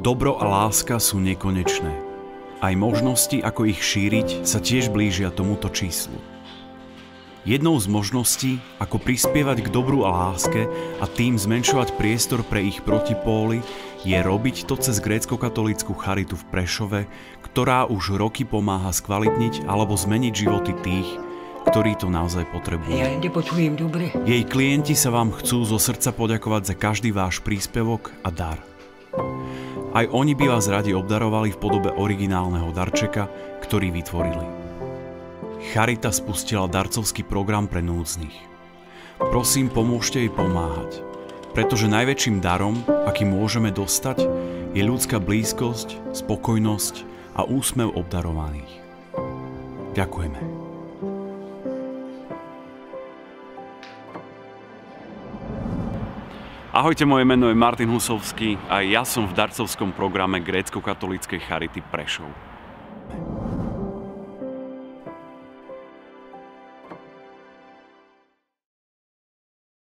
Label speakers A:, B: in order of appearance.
A: Dobro a láska sú nekonečné. Aj možnosti, ako ich šíriť, sa tiež blížia tomuto číslu. Jednou z možností, ako prispievať k dobru a láske a tým zmenšovať priestor pre ich protipóly, je robiť to cez grécko-katolícku charitu v Prešove, ktorá už roky pomáha skvalitniť alebo zmeniť životy tých, ktorí to naozaj potrebujú.
B: Ja nepočujem dobre.
A: Jej klienti sa vám chcú zo srdca poďakovať za každý váš príspevok a dar. Aj oni by vás radi obdarovali v podobe originálneho darčeka, ktorý vytvorili. Charita spustila darcovský program pre núdznych. Prosím, pomôžte jej pomáhať, pretože najväčším darom, aký môžeme dostať, je ľudská blízkosť, spokojnosť a úsmev obdarovaných. Ďakujeme. Ahojte, moje meno je Martin Husovský a ja som v darcovskom programe grécko-katolíckej Charity Prešov.